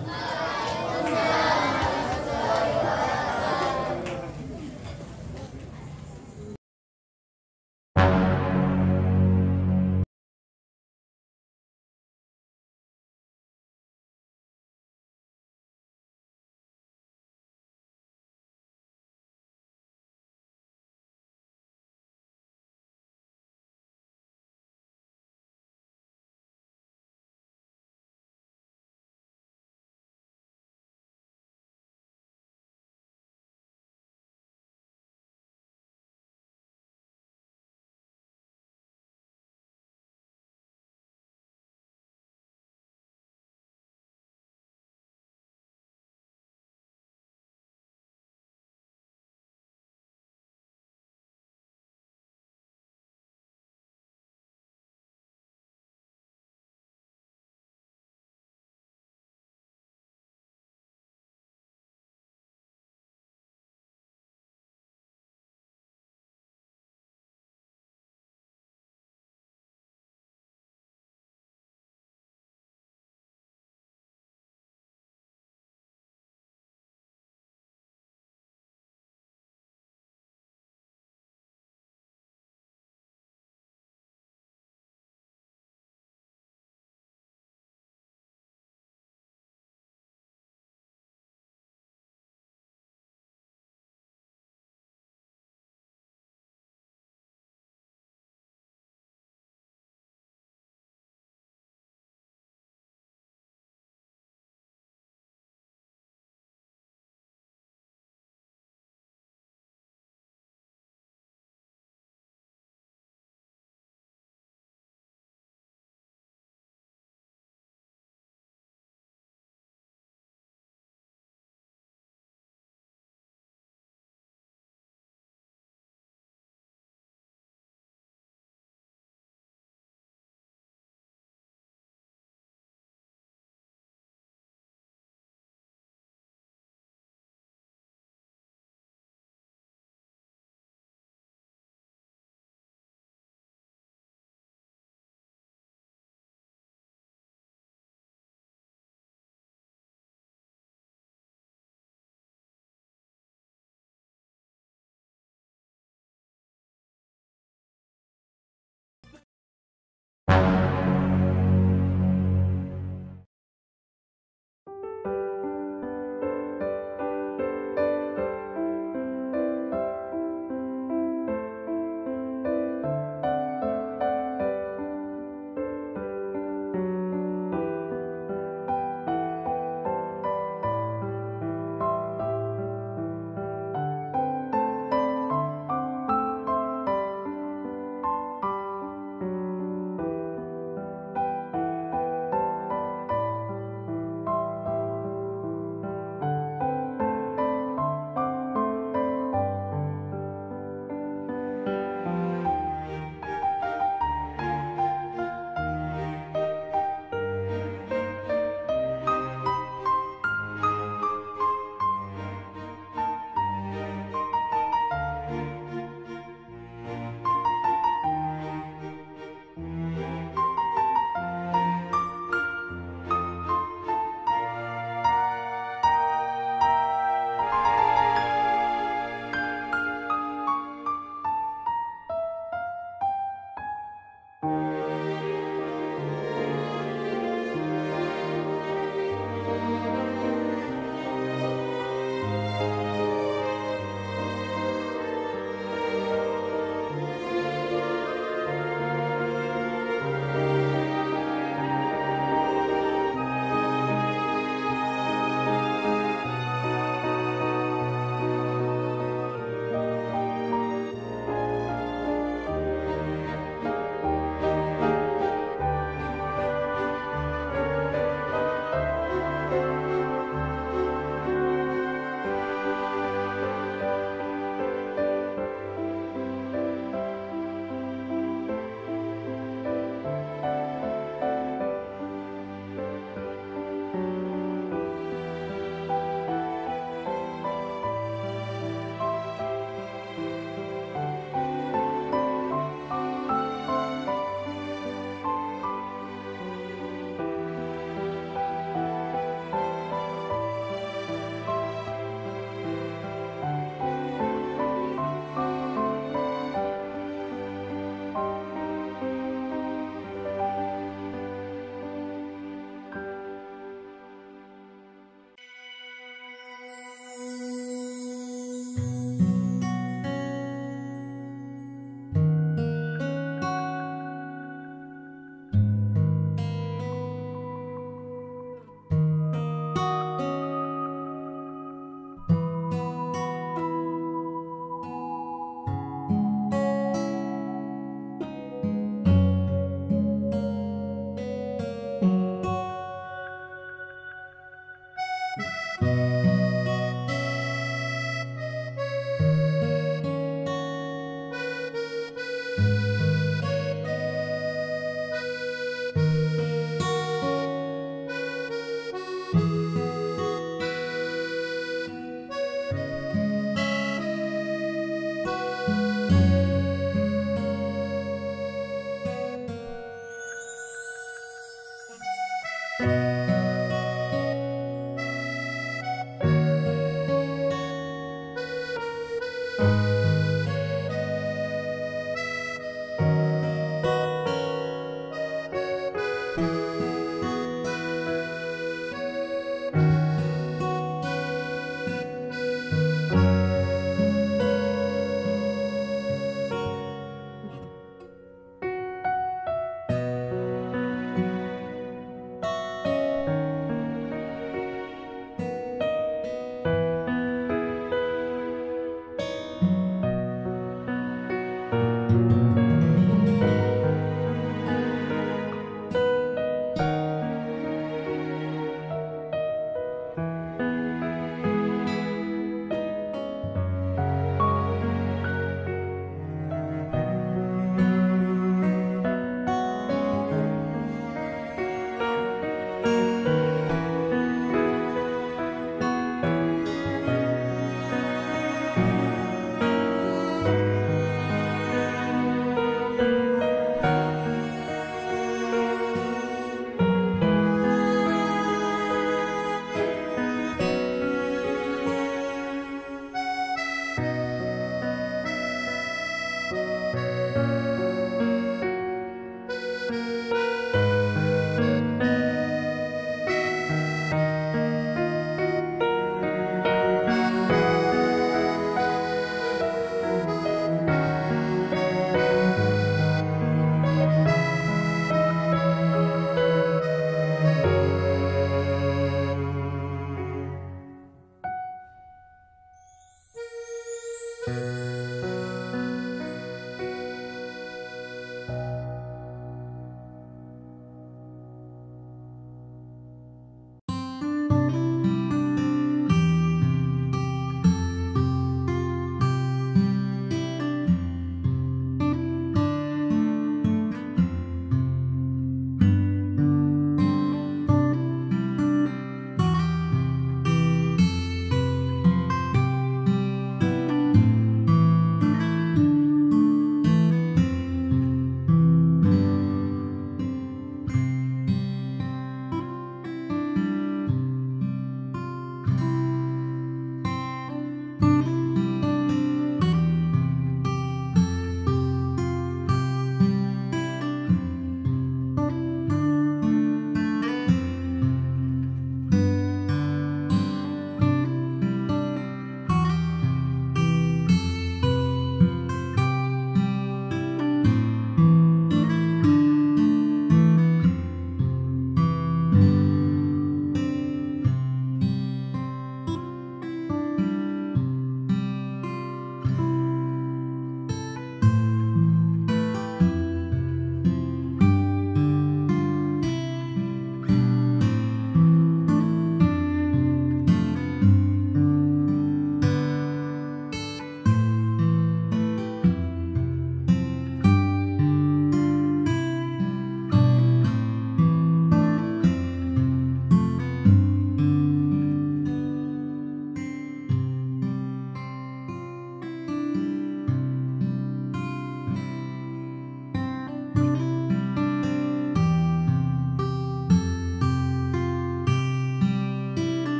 Thank you.